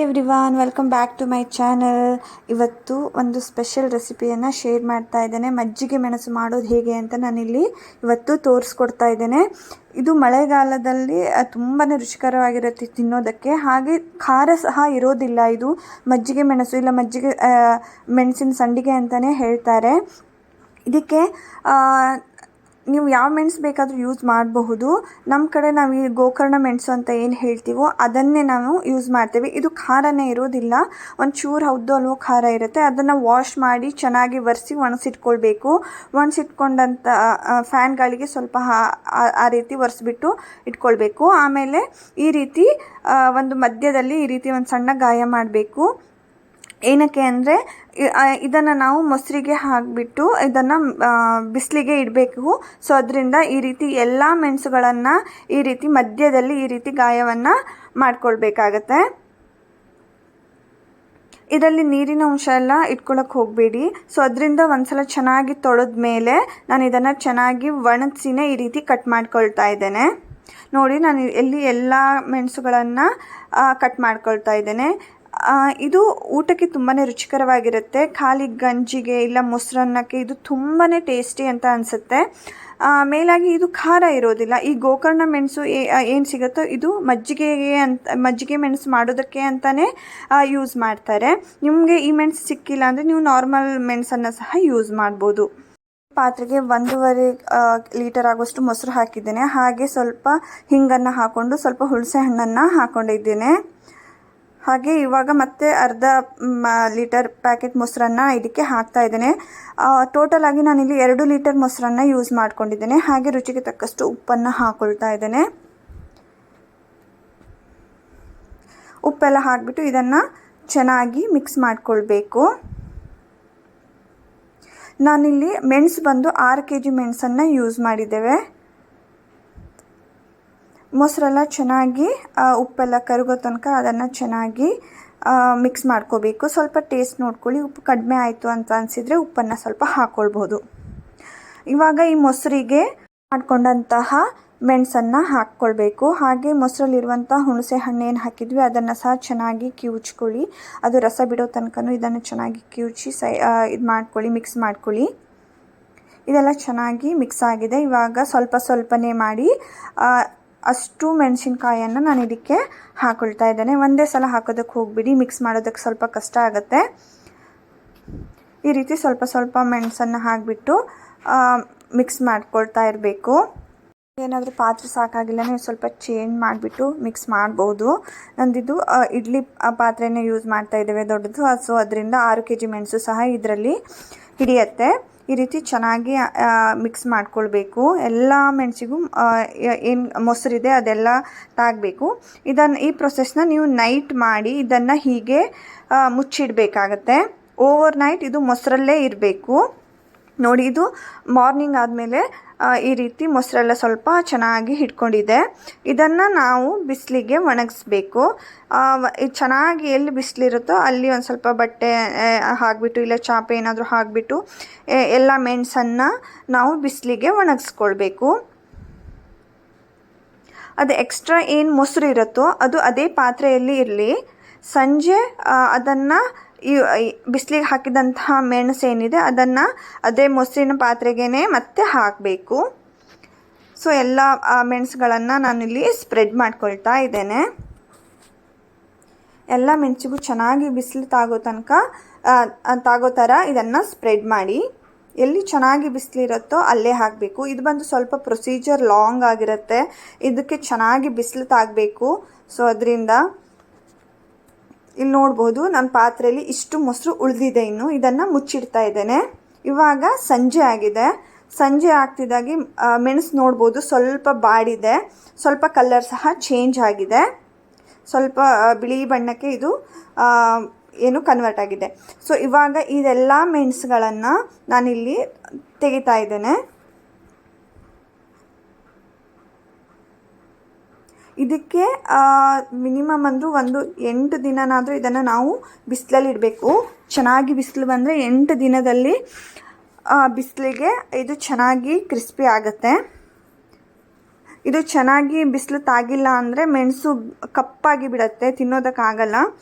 Everyone, welcome back to my channel. ಇವತ್ತು ಒಂದು special ರೆಸಿಪಿಯನ್ನು share ಮಾಡ್ತಾ ಇದ್ದೇನೆ. ಮಜ್ಜಿಗೆ ಮೆಣಸು ಮಾಡೋದು ಹೇಗೆ ಅಂತ ನಾನಿಲ್ಲಿ ಇವತ್ತು ತೋರಿಸ್ಕೊಡ್ತಾ ಇದ್ದೇನೆ. ಇದು ಮಳೆಗಾಲದಲ್ಲಿ ತುಂಬಾ ರುಚಿಕರವಾಗಿರುತ್ತೆ ತಿನ್ನೋದಕ್ಕೆ. ಹಾಗೆ ಖಾರ ಸಹ ಇರೋದಿಲ್ಲ. ಇದು ಮಜ್ಜಿಗೆ ಮೆಣಸು ಇಲ್ಲ ಮಜ್ಜಿಗೆ ಮೆಣಸಿನ ಸಂಡಿಗೆ ಅಂತಲೇ ಹೇಳ್ತಾರೆ. ಇದಕ್ಕೆ ನೀವು ಯಾವ ಮೆಣಸು ಬೇಕಾದರೂ ಯೂಸ್ ಮಾಡಬಹುದು. ನಮ್ಮ ಕಡೆ ನಾವು ಈ ಗೋಕರ್ಣ ಮೆಣಸು ಅಂತ ಏನು ಹೇಳ್ತೀವೋ ಅದನ್ನೇ ನಾವು ಯೂಸ್ ಮಾಡ್ತೇವೆ. ಇದು ಖಾರನೇ ಇರೋದಿಲ್ಲ, ಒಂಚೂರು ಹೌದು ಅಲ್ವೋ ಖಾರ ಇರುತ್ತೆ. ಅದನ್ನು ವಾಶ್ ಮಾಡಿ ಚೆನ್ನಾಗಿ ಒರೆಸಿ ಒಣಗಿಸಿಟ್ಕೊಳ್ಬೇಕು. ಒಣಗಿಸಿಟ್ಕೊಂಡಂಥ ಫ್ಯಾನ್ ಗಾಳಿಗೆ ಸ್ವಲ್ಪ ಆ ರೀತಿ ಒರೆಸ್ಬಿಟ್ಟು ಇಟ್ಕೊಳ್ಬೇಕು. ಆಮೇಲೆ ಈ ರೀತಿ ಒಂದು ಮಧ್ಯದಲ್ಲಿ ಈ ರೀತಿ ಒಂದು ಸಣ್ಣ ಗಾಯ ಮಾಡಬೇಕು. ಏನಕ್ಕೆ ಅಂದರೆ ಇದನ್ನು ನಾವು ಮೊಸರಿಗೆ ಹಾಕಿಬಿಟ್ಟು ಇದನ್ನು ಬಿಸಿಲಿಗೆ ಇಡಬೇಕು. ಸೊ ಅದರಿಂದ ಈ ರೀತಿ ಎಲ್ಲ ಮೆಣಸುಗಳನ್ನು ಈ ರೀತಿ ಮಧ್ಯದಲ್ಲಿ ಈ ರೀತಿ ಗಾಯವನ್ನು ಮಾಡಿಕೊಳ್ಬೇಕಾಗತ್ತೆ. ಇದರಲ್ಲಿ ನೀರಿನ ಅಂಶ ಎಲ್ಲ ಇಟ್ಕೊಳ್ಳೋಕೆ ಹೋಗಬೇಡಿ. ಸೊ ಅದರಿಂದ ಒಂದ್ಸಲ ಚೆನ್ನಾಗಿ ತೊಳೆದ ಮೇಲೆ ನಾನು ಇದನ್ನು ಚೆನ್ನಾಗಿ ಒಣಗಿಸಿನೇ ಈ ರೀತಿ ಕಟ್ ಮಾಡ್ಕೊಳ್ತಾ ಇದ್ದೇನೆ. ನೋಡಿ, ನಾನು ಎಲ್ಲ ಮೆಣಸುಗಳನ್ನು ಕಟ್ ಮಾಡ್ಕೊಳ್ತಾ ಇದ್ದೇನೆ. ಇದು ಊಟಕ್ಕೆ ತುಂಬಾ ರುಚಿಕರವಾಗಿರುತ್ತೆ. ಖಾಲಿ ಗಂಜಿಗೆ ಇಲ್ಲ ಮೊಸರನ್ನಕ್ಕೆ ಇದು ತುಂಬಾ ಟೇಸ್ಟಿ ಅಂತ ಅನಿಸುತ್ತೆ. ಮೇಲಾಗಿ ಇದು ಖಾರ ಇರೋದಿಲ್ಲ. ಈ ಗೋಕರ್ಣ ಮೆಣಸು ಏನು ಸಿಗುತ್ತೋ ಇದು ಮಜ್ಜಿಗೆ ಮೆಣಸು ಮಾಡೋದಕ್ಕೆ ಅಂತಲೇ ಯೂಸ್ ಮಾಡ್ತಾರೆ. ನಿಮಗೆ ಈ ಮೆಣಸು ಸಿಕ್ಕಿಲ್ಲ ಅಂದರೆ ನೀವು ನಾರ್ಮಲ್ ಮೆಣಸನ್ನು ಸಹ ಯೂಸ್ ಮಾಡ್ಬೋದು. ಪಾತ್ರೆಗೆ 1.5 ಲೀಟರ್ ಆಗುವಷ್ಟು ಮೊಸರು ಹಾಕಿದ್ದೇನೆ. ಹಾಗೆ ಸ್ವಲ್ಪ ಹಿಂಗನ್ನು ಹಾಕ್ಕೊಂಡು ಸ್ವಲ್ಪ ಹುಣಸೆ ಹಣ್ಣನ್ನು ಹಾಕ್ಕೊಂಡಿದ್ದೇನೆ. ಹಾಗೆ ಇವಾಗ ಮತ್ತೆ ಅರ್ಧ ಲೀಟರ್ ಪ್ಯಾಕೆಟ್ ಮೊಸರನ್ನು ಇದಕ್ಕೆ ಹಾಕ್ತಾ ಇದ್ದೇನೆ. ಟೋಟಲ್ ಆಗಿ ನಾನಿಲ್ಲಿ 2 ಲೀಟರ್ ಮೊಸರನ್ನು ಯೂಸ್ ಮಾಡ್ಕೊಂಡಿದ್ದೇನೆ. ಹಾಗೆ ರುಚಿಗೆ ತಕ್ಕಷ್ಟು ಉಪ್ಪನ್ನು ಹಾಕ್ಕೊಳ್ತಾ ಇದ್ದೇನೆ. ಉಪ್ಪೆಲ್ಲ ಹಾಕಿಬಿಟ್ಟು ಇದನ್ನು ಚೆನ್ನಾಗಿ ಮಿಕ್ಸ್ ಮಾಡಿಕೊಳ್ಬೇಕು. ನಾನಿಲ್ಲಿ ಮೆಣಸು ಬಂದು 6 kg ಮೆಣಸನ್ನು ಯೂಸ್ ಮಾಡಿದ್ದೇವೆ. ಮೊಸರೆಲ್ಲ ಚೆನ್ನಾಗಿ ಉಪ್ಪೆಲ್ಲ ಕರಗೋ ತನಕ ಅದನ್ನು ಚೆನ್ನಾಗಿ ಮಿಕ್ಸ್ ಮಾಡ್ಕೋಬೇಕು. ಸ್ವಲ್ಪ ಟೇಸ್ಟ್ ನೋಡ್ಕೊಳ್ಳಿ. ಉಪ್ಪು ಕಡಿಮೆ ಆಯಿತು ಅಂತ ಅನಿಸಿದರೆ ಉಪ್ಪನ್ನು ಸ್ವಲ್ಪ ಹಾಕ್ಕೊಳ್ಬೋದು. ಇವಾಗ ಈ ಮೊಸರಿಗೆ ಮಾಡ್ಕೊಂಡಂತಹ ಮೆಣಸನ್ನು ಹಾಕ್ಕೊಳ್ಬೇಕು. ಹಾಗೆ ಮೊಸರಲ್ಲಿರುವಂಥ ಹುಣಸೆ ಹಣ್ಣೇನು ಹಾಕಿದ್ವಿ ಅದನ್ನು ಸಹ ಚೆನ್ನಾಗಿ ಕಿವುಚ್ಕೊಳ್ಳಿ. ಅದು ರಸ ಬಿಡೋ ತನಕ ಇದನ್ನು ಚೆನ್ನಾಗಿ ಕಿವುಚಿ ಇದು ಮಾಡ್ಕೊಳ್ಳಿ, ಮಿಕ್ಸ್ ಮಾಡ್ಕೊಳ್ಳಿ. ಇದೆಲ್ಲ ಚೆನ್ನಾಗಿ ಮಿಕ್ಸ್ ಆಗಿದೆ. ಇವಾಗ ಸ್ವಲ್ಪನೇ ಮಾಡಿ ಅಷ್ಟು ಮೆಣಸಿನ್ಕಾಯನ್ನು ನಾನು ಇದಕ್ಕೆ ಹಾಕ್ಕೊಳ್ತಾ ಇದ್ದೇನೆ. ಒಂದೇ ಸಲ ಹಾಕೋದಕ್ಕೆ ಹೋಗ್ಬಿಡಿ, ಮಿಕ್ಸ್ ಮಾಡೋದಕ್ಕೆ ಸ್ವಲ್ಪ ಕಷ್ಟ ಆಗುತ್ತೆ. ಈ ರೀತಿ ಸ್ವಲ್ಪ ಮೆಣಸನ್ನು ಹಾಕಿಬಿಟ್ಟು ಮಿಕ್ಸ್ ಮಾಡ್ಕೊಳ್ತಾ ಇರಬೇಕು. ಏನಾದರೂ ಪಾತ್ರೆ ಸಾಕಾಗಿಲ್ಲ ನೀವು ಸ್ವಲ್ಪ ಚೇಂಜ್ ಮಾಡಿಬಿಟ್ಟು ಮಿಕ್ಸ್ ಮಾಡ್ಬೋದು. ನಂದಿದು ಇಡ್ಲಿ ಪಾತ್ರೆನೇ ಯೂಸ್ ಮಾಡ್ತಾ ಇದ್ದೇವೆ ದೊಡ್ಡದು. ಸೊ ಅದರಿಂದ 6 kg ಮೆಣಸು ಸಹ ಇದರಲ್ಲಿ ಹಿಡಿಯುತ್ತೆ. ಈ ರೀತಿ ಚೆನ್ನಾಗಿ ಮಿಕ್ಸ್ ಮಾಡ್ಕೊಳ್ಬೇಕು. ಎಲ್ಲ ಮೆಣಸಿಗೂ ಏನು ಮೊಸರಿದೆ ಅದೆಲ್ಲ ತಾಗಬೇಕು. ಈ ಪ್ರೊಸೆಸ್ನ ನೀವು ನೈಟ್ ಮಾಡಿ ಇದನ್ನು ಹೀಗೆ ಮುಚ್ಚಿಡಬೇಕಾಗತ್ತೆ. ಓವರ್ ನೈಟ್ ಇದು ಮೊಸರಲ್ಲೇ ಇರಬೇಕು. ನೋಡಿ, ಇದು ಮಾರ್ನಿಂಗ್ ಆದಮೇಲೆ ಈ ರೀತಿ ಮೊಸರೆಲ್ಲ ಸ್ವಲ್ಪ ಚೆನ್ನಾಗಿ ಹಿಡ್ಕೊಂಡಿದೆ. ಇದನ್ನು ನಾವು ಬಿಸಿಲಿಗೆ ಒಣಗಿಸ್ಬೇಕು. ಚೆನ್ನಾಗಿ ಎಲ್ಲಿ ಬಿಸಿಲಿರುತ್ತೋ ಅಲ್ಲಿ ಒಂದು ಸ್ವಲ್ಪ ಬಟ್ಟೆ ಹಾಕಿಬಿಟ್ಟು ಇಲ್ಲ ಚಾಪೆ ಏನಾದರೂ ಹಾಕಿಬಿಟ್ಟು ಎಲ್ಲ ಮೆಣಸನ್ನು ನಾವು ಬಿಸಿಲಿಗೆ ಒಣಗಿಸ್ಕೊಳ್ಬೇಕು. ಅದು ಎಕ್ಸ್ಟ್ರಾ ಏನು ಮೊಸರು ಇರುತ್ತೋ ಅದು ಅದೇ ಪಾತ್ರೆಯಲ್ಲಿ ಇರಲಿ. ಸಂಜೆ ಅದನ್ನು ಬಿಸಿಲಿಗೆ ಹಾಕಿದಂತಹ ಮೆಣಸು ಏನಿದೆ ಅದನ್ನು ಅದೇ ಮೊಸರಿನ ಪಾತ್ರೆಗೇ ಮತ್ತೆ ಹಾಕಬೇಕು. ಸೊ ಎಲ್ಲ ಮೆಣಸುಗಳನ್ನು ನಾನಿಲ್ಲಿ ಸ್ಪ್ರೆಡ್ ಮಾಡ್ಕೊಳ್ತಾ ಇದ್ದೇನೆ. ಎಲ್ಲ ಮೆಣಸಿಗೂ ಚೆನ್ನಾಗಿ ಬಿಸಿಲು ತಾಗೋ ಥರ ಇದನ್ನು ಸ್ಪ್ರೆಡ್ ಮಾಡಿ. ಎಲ್ಲಿ ಚೆನ್ನಾಗಿ ಬಿಸಿಲಿರುತ್ತೋ ಅಲ್ಲೇ ಹಾಕಬೇಕು. ಇದು ಬಂದು ಸ್ವಲ್ಪ ಪ್ರೊಸೀಜರ್ ಲಾಂಗ್ ಆಗಿರುತ್ತೆ. ಇದಕ್ಕೆ ಚೆನ್ನಾಗಿ ಬಿಸಿಲು ತಾಗಬೇಕು. ಸೊ ಅದರಿಂದ ಇಲ್ಲಿ ನೋಡ್ಬೋದು ನನ್ನ ಪಾತ್ರೆಯಲ್ಲಿ ಇಷ್ಟು ಮೊಸರು ಉಳಿದಿದೆ. ಇನ್ನು ಇದನ್ನು ಮುಚ್ಚಿಡ್ತಾ ಇದ್ದೇನೆ. ಇವಾಗ ಸಂಜೆ ಆಗಿದೆ. ಸಂಜೆ ಆಗ್ತಿದ್ದಾಗಿ ಮೆಣಸು ನೋಡ್ಬೋದು ಸ್ವಲ್ಪ ಬಾಡಿದೆ, ಸ್ವಲ್ಪ ಕಲರ್ ಸಹ ಚೇಂಜ್ ಆಗಿದೆ, ಸ್ವಲ್ಪ ಬಿಳಿ ಬಣ್ಣಕ್ಕೆ ಇದು ಕನ್ವರ್ಟ್ ಆಗಿದೆ. ಸೊ ಇವಾಗ ಇದೆಲ್ಲ ಮೆಣಸುಗಳನ್ನು ನಾನಿಲ್ಲಿ ತೆಗಿತಾ ಇದ್ದೇನೆ. ಇದಕ್ಕೆ ಮಿನಿಮಮ್ ಅಂದರೂ ಒಂದು 8 ದಿನನಾದರೂ ಇದನ್ನು ನಾವು ಬಿಸಿಲಲ್ಲಿ ಇಡಬೇಕು. ಚೆನ್ನಾಗಿ ಬಿಸಿಲು ಬಂದರೆ 8 ದಿನದಲ್ಲಿ ಬಿಸಿಲಿಗೆ ಇದು ಚೆನ್ನಾಗಿ ಕ್ರಿಸ್ಪಿ ಆಗುತ್ತೆ. ಇದು ಚೆನ್ನಾಗಿ ಬಿಸಿಲು ತಾಗಿಲ್ಲ ಅಂದರೆ ಮೆಣಸು ಕಪ್ಪಾಗಿ ಬಿಡುತ್ತೆ, ತಿನ್ನೋದಕ್ಕಾಗಲ್ಲ.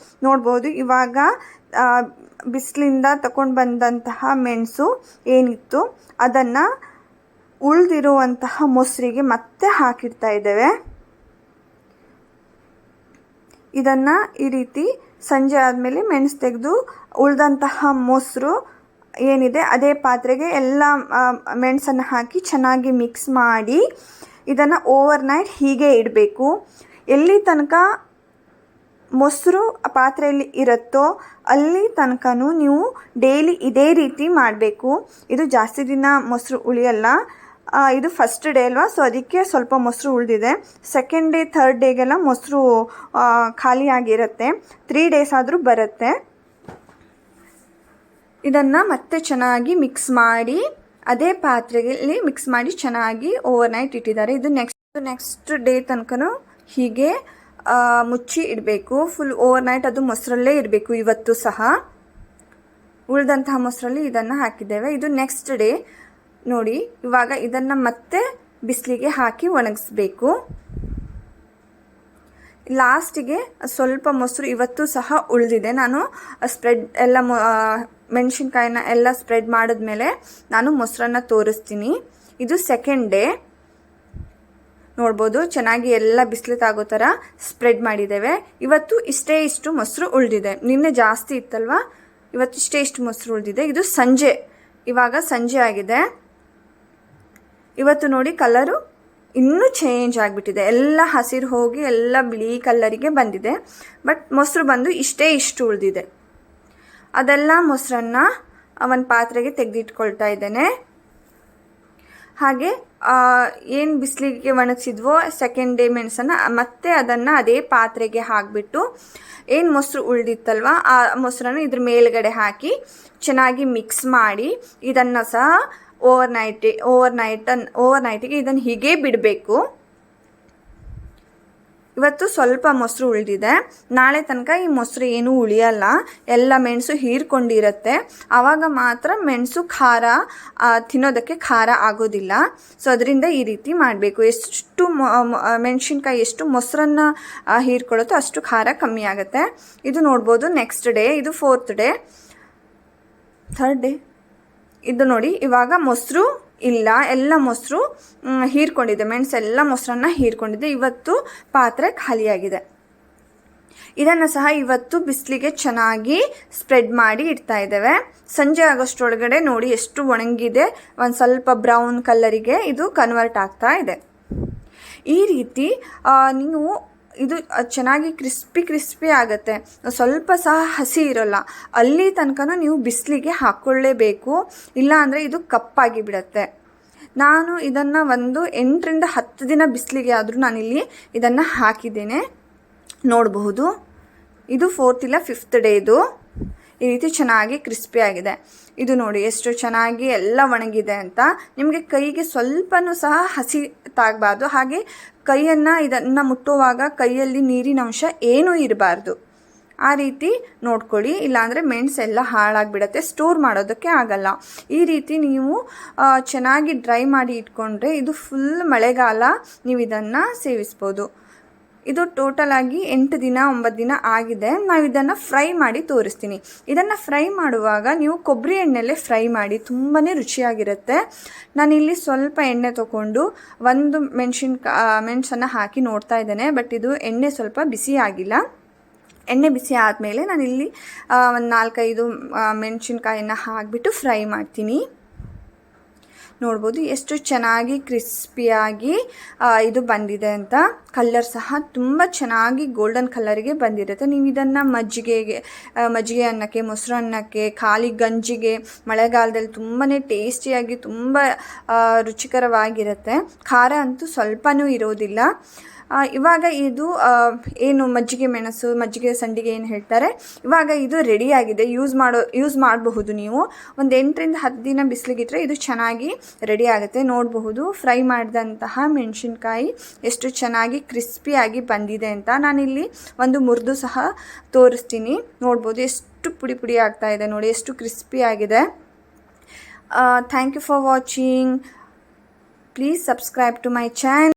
ನೋಡ್ಬೋದು ಇವಾಗ ಬಿಸಿಲಿಂದ ತಗೊಂಡು ಬಂದಂತಹ ಮೆಣಸು ಏನಿತ್ತು ಅದನ್ನು ಉಳಿದಿರುವಂತಹ ಮೊಸರಿಗೆ ಮತ್ತೆ ಹಾಕಿಡ್ತಾ ಇದ್ದೇವೆ. ಇದನ್ನು ಈ ರೀತಿ ಸಂಜೆ ಆದಮೇಲೆ ಮೆಣಸು ತೆಗೆದು ಉಳಿದಂತಹ ಮೊಸರು ಏನಿದೆ ಅದೇ ಪಾತ್ರೆಗೆ ಎಲ್ಲ ಮೆಣಸನ್ನು ಹಾಕಿ ಚೆನ್ನಾಗಿ ಮಿಕ್ಸ್ ಮಾಡಿ ಇದನ್ನು ಓವರ್ನೈಟ್ ಹೀಗೆ ಇಡಬೇಕು. ಎಲ್ಲಿ ತನಕ ಮೊಸರು ಪಾತ್ರೆಯಲ್ಲಿ ಇರುತ್ತೋ ಅಲ್ಲಿ ತನಕನೂ ನೀವು ಡೈಲಿ ಇದೇ ರೀತಿ ಮಾಡಬೇಕು. ಇದು ಜಾಸ್ತಿ ದಿನ ಮೊಸರು ಉಳಿಯಲ್ಲ. ಇದು ಫಸ್ಟ್ ಡೇ ಅಲ್ವಾ, ಸೊ ಅದಕ್ಕೆ ಸ್ವಲ್ಪ ಮೊಸರು ಉಳಿದಿದೆ. ಸೆಕೆಂಡ್ ಡೇ ಥರ್ಡ್ ಡೇಗೆಲ್ಲ ಮೊಸರು ಖಾಲಿಯಾಗಿರುತ್ತೆ. 3 ಡೇಸ್ ಆದರೂ ಬರುತ್ತೆ. ಇದನ್ನು ಮತ್ತೆ ಚೆನ್ನಾಗಿ ಮಿಕ್ಸ್ ಮಾಡಿ ಅದೇ ಪಾತ್ರೆಯಲ್ಲಿ ಮಿಕ್ಸ್ ಮಾಡಿ ಚೆನ್ನಾಗಿ ಓವರ್ನೈಟ್ ಇಟ್ಟಿದ್ದಾರೆ. ಇದು ನೆಕ್ಸ್ಟ್ ಡೇ ತನಕನೂ ಹೀಗೆ ಮುಚ್ಚಿ ಇಡಬೇಕು. ಫುಲ್ ಓವರ್ನೈಟ್ ಅದು ಮೊಸರಲ್ಲೇ ಇರಬೇಕು. ಇವತ್ತು ಸಹ ಉಳಿದಂತಹ ಮೊಸರಲ್ಲಿ ಇದನ್ನು ಹಾಕಿದ್ದೇವೆ. ಇದು ನೆಕ್ಸ್ಟ್ ಡೇ ನೋಡಿ. ಇವಾಗ ಇದನ್ನು ಮತ್ತೆ ಬಿಸಿಲಿಗೆ ಹಾಕಿ ಒಣಗಿಸ್ಬೇಕು. ಲಾಸ್ಟಿಗೆ ಸ್ವಲ್ಪ ಮೊಸರು ಇವತ್ತು ಸಹ ಉಳಿದಿದೆ. ನಾನು ಸ್ಪ್ರೆಡ್ ಎಲ್ಲ ಮೆಣಸಿನ್ಕಾಯಿನ ಎಲ್ಲ ಸ್ಪ್ರೆಡ್ ಮಾಡಿದ್ಮೇಲೆ ನಾನು ಮೊಸರನ್ನು ತೋರಿಸ್ತೀನಿ. ಇದು ಸೆಕೆಂಡ್ ಡೇ. ನೋಡ್ಬೋದು ಚೆನ್ನಾಗಿ ಎಲ್ಲ ಬಿಸಿಲು ತಾಗೋ ಥರ ಸ್ಪ್ರೆಡ್ ಮಾಡಿದ್ದೇವೆ. ಇವತ್ತು ಇಷ್ಟು ಮೊಸರು ಉಳಿದಿದೆ. ನಿನ್ನೆ ಜಾಸ್ತಿ ಇತ್ತಲ್ವ, ಇವತ್ತು ಇಷ್ಟು ಮೊಸರು ಉಳಿದಿದೆ. ಇದು ಸಂಜೆ, ಇವಾಗ ಸಂಜೆ ಆಗಿದೆ. ಇವತ್ತು ನೋಡಿ ಕಲರು ಇನ್ನೂ ಚೇಂಜ್ ಆಗಿಬಿಟ್ಟಿದೆ. ಎಲ್ಲ ಹಸಿರು ಹೋಗಿ ಎಲ್ಲ ಬಿಳಿ ಕಲರಿಗೆ ಬಂದಿದೆ. ಬಟ್ ಮೊಸರು ಬಂದು ಇಷ್ಟು ಉಳಿದಿದೆ. ಅದೆಲ್ಲ ಮೊಸರನ್ನು ಒಂದು ಪಾತ್ರೆಗೆ ತೆಗೆದಿಟ್ಕೊಳ್ತಾ ಇದ್ದೇನೆ. ಹಾಗೆ ಏನು ಬಿಸಿಲಿಗೆ ಒಣಗಿಸಿದ್ವೋ ಸೆಕೆಂಡ್ ಡೇ ಮೆಣಸನ್ನು ಮತ್ತೆ ಅದನ್ನು ಅದೇ ಪಾತ್ರೆಗೆ ಹಾಕಿಬಿಟ್ಟು ಏನು ಮೊಸರು ಉಳಿದಿತ್ತಲ್ವ ಆ ಮೊಸರನ್ನು ಇದ್ರ ಮೇಲ್ಗಡೆ ಹಾಕಿ ಚೆನ್ನಾಗಿ ಮಿಕ್ಸ್ ಮಾಡಿ ಇದನ್ನು ಸಹ ಓವರ್ನೈಟಿಗೆ ಇದನ್ನು ಹೀಗೆ ಬಿಡಬೇಕು. ಇವತ್ತು ಸ್ವಲ್ಪ ಮೊಸರು ಉಳಿದಿದೆ. ನಾಳೆ ತನಕ ಈ ಮೊಸರು ಏನೂ ಉಳಿಯಲ್ಲ, ಎಲ್ಲ ಮೆಣಸು ಹೀರ್ಕೊಂಡಿರುತ್ತೆ. ಆವಾಗ ಮಾತ್ರ ಮೆಣಸು ಖಾರ ತಿನ್ನೋದಕ್ಕೆ ಖಾರ ಆಗೋದಿಲ್ಲ. ಸೊ ಅದರಿಂದ ಈ ರೀತಿ ಮಾಡಬೇಕು. ಎಷ್ಟು ಮೆಣಸಿನ್ಕಾಯಿ ಎಷ್ಟು ಮೊಸರನ್ನು ಹೀರ್ಕೊಳ್ಳುತ್ತೋ ಅಷ್ಟು ಖಾರ ಕಮ್ಮಿ ಆಗುತ್ತೆ. ಇದು ನೋಡ್ಬೋದು ನೆಕ್ಸ್ಟ್ ಡೇ. ಇದು ಥರ್ಡ್ ಡೇ. ಇದು ನೋಡಿ ಇವಾಗ ಮೊಸರು ಇಲ್ಲ, ಎಲ್ಲ ಮೊಸರು ಹೀರ್ಕೊಂಡಿದೆ. ಮೆಣಸೆಲ್ಲ ಮೊಸರನ್ನು ಹೀರ್ಕೊಂಡಿದೆ. ಇವತ್ತು ಪಾತ್ರೆ ಖಾಲಿಯಾಗಿದೆ. ಇದನ್ನು ಸಹ ಇವತ್ತು ಬಿಸಿಲಿಗೆ ಚೆನ್ನಾಗಿ ಸ್ಪ್ರೆಡ್ ಮಾಡಿ ಇಡ್ತಾ ಇದ್ದೇವೆ. ಸಂಜೆ ಆಗೋಷ್ಟರೊಳಗಡೆ ನೋಡಿ ಎಷ್ಟು ಒಣಗಿದೆ. ಒಂದು ಸ್ವಲ್ಪ ಬ್ರೌನ್ ಕಲರಿಗೆ ಇದು ಕನ್ವರ್ಟ್ ಆಗ್ತಾ ಇದೆ. ಈ ರೀತಿ ನೀವು ಇದು ಚೆನ್ನಾಗಿ ಕ್ರಿಸ್ಪಿ ಆಗುತ್ತೆ. ಸ್ವಲ್ಪ ಸಹ ಹಸಿ ಇರೋಲ್ಲ. ಅಲ್ಲಿ ತನಕ ನೀವು ಬಿಸಿಲಿಗೆ ಹಾಕ್ಕೊಳ್ಳೇಬೇಕು, ಇಲ್ಲ ಅಂದರೆ ಇದು ಕಪ್ಪಾಗಿ ಬಿಡುತ್ತೆ. ನಾನು ಇದನ್ನು ಒಂದು 8 ರಿಂದ 10 ದಿನ ಬಿಸಿಲಿಗೆ ಆದರೂ ನಾನಿಲ್ಲಿ ಇದನ್ನು ಹಾಕಿದ್ದೇನೆ. ನೋಡಬಹುದು ಇದು 4th ಇಲ್ಲ 5th ಡೇದು. ಈ ರೀತಿ ಚೆನ್ನಾಗಿ ಕ್ರಿಸ್ಪಿ ಆಗಿದೆ. ಇದು ನೋಡಿ ಎಷ್ಟು ಚೆನ್ನಾಗಿ ಎಲ್ಲ ಒಣಗಿದೆ ಅಂತ. ನಿಮಗೆ ಕೈಗೆ ಸ್ವಲ್ಪನೂ ಸಹ ಹಸಿ ತಾಗಬಾರ್ದು. ಹಾಗೆ ಇದನ್ನು ಮುಟ್ಟುವಾಗ ಕೈಯಲ್ಲಿ ನೀರಿನ ಅಂಶ ಏನೂ ಇರಬಾರ್ದು. ಆ ರೀತಿ ನೋಡ್ಕೊಳ್ಳಿ, ಇಲ್ಲಾಂದರೆ ಮೆಣಸೆಲ್ಲ ಹಾಳಾಗಿಬಿಡುತ್ತೆ, ಸ್ಟೋರ್ ಮಾಡೋದಕ್ಕೆ ಆಗಲ್ಲ. ಈ ರೀತಿ ನೀವು ಚೆನ್ನಾಗಿ ಡ್ರೈ ಮಾಡಿ ಇಟ್ಕೊಂಡ್ರೆ ಇದು ಫುಲ್ ಮಳೆಗಾಲ ನೀವು ಇದನ್ನು ಸೇವಿಸ್ಬೋದು. ಇದು ಟೋಟಲಾಗಿ 8 ದಿನ 9 ದಿನ ಆಗಿದೆ. ನಾವು ಇದನ್ನು ಫ್ರೈ ಮಾಡಿ ತೋರಿಸ್ತೀನಿ. ಇದನ್ನು ಫ್ರೈ ಮಾಡುವಾಗ ನೀವು ಕೊಬ್ಬರಿ ಎಣ್ಣೆಯಲ್ಲೇ ಫ್ರೈ ಮಾಡಿ, ತುಂಬಾ ರುಚಿಯಾಗಿರುತ್ತೆ. ನಾನಿಲ್ಲಿ ಸ್ವಲ್ಪ ಎಣ್ಣೆ ತೊಗೊಂಡು ಒಂದು ಮೆಣಸನ್ನು ಹಾಕಿ ನೋಡ್ತಾ ಇದ್ದೇನೆ. ಬಟ್ ಇದು ಎಣ್ಣೆ ಸ್ವಲ್ಪ ಬಿಸಿ ಆಗಿಲ್ಲ. ಎಣ್ಣೆ ಬಿಸಿ ಆದಮೇಲೆ ನಾನಿಲ್ಲಿ ಒಂದು 4-5 ಮೆಣಸಿನ್ಕಾಯನ್ನು ಹಾಕಿಬಿಟ್ಟು ಫ್ರೈ ಮಾಡ್ತೀನಿ. ನೋಡ್ಬೋದು ಎಷ್ಟು ಚೆನ್ನಾಗಿ ಕ್ರಿಸ್ಪಿಯಾಗಿ ಇದು ಬಂದಿದೆ ಅಂತ. ಕಲರ್ ಸಹ ತುಂಬ ಚೆನ್ನಾಗಿ ಗೋಲ್ಡನ್ ಕಲರಿಗೆ ಬಂದಿರುತ್ತೆ. ನೀವು ಇದನ್ನು ಮಜ್ಜಿಗೆ ಅನ್ನಕ್ಕೆ, ಮೊಸರು ಅನ್ನಕ್ಕೆ, ಖಾಲಿ ಗಂಜಿಗೆ ಮಳೆಗಾಲದಲ್ಲಿ ತುಂಬಾ ಟೇಸ್ಟಿಯಾಗಿ ತುಂಬ ರುಚಿಕರವಾಗಿರುತ್ತೆ. ಖಾರ ಅಂತೂ ಸ್ವಲ್ಪನೂ ಇರೋದಿಲ್ಲ. ಇವಾಗ ಇದು ಏನು ಮಜ್ಜಿಗೆ ಸಂಡಿಗೆ ಏನು ಹೇಳ್ತಾರೆ, ಇವಾಗ ಇದು ರೆಡಿಯಾಗಿದೆ. ಯೂಸ್ ಮಾಡಬಹುದು. ನೀವು ಒಂದು 8 ರಿಂದ 10 ದಿನ ಬಿಸಿಲಿಗಿಟ್ರೆ ಇದು ಚೆನ್ನಾಗಿ ರೆಡಿ ಆಗುತ್ತೆ. ನೋಡಬಹುದು ಫ್ರೈ ಮಾಡಿದಂತಹ ಮೆಣಸಿನ್ಕಾಯಿ ಎಷ್ಟು ಚೆನ್ನಾಗಿ ಕ್ರಿಸ್ಪಿಯಾಗಿ ಬಂದಿದೆ ಅಂತ. ನಾನಿಲ್ಲಿ ಒಂದು ಮುರಿದು ಸಹ ತೋರಿಸ್ತೀನಿ. ನೋಡ್ಬೋದು ಎಷ್ಟು ಪುಡಿ ಆಗ್ತಾ ಇದೆ ನೋಡಿ, ಎಷ್ಟು ಕ್ರಿಸ್ಪಿ ಆಗಿದೆ. Thank you for watching. Please subscribe to my channel.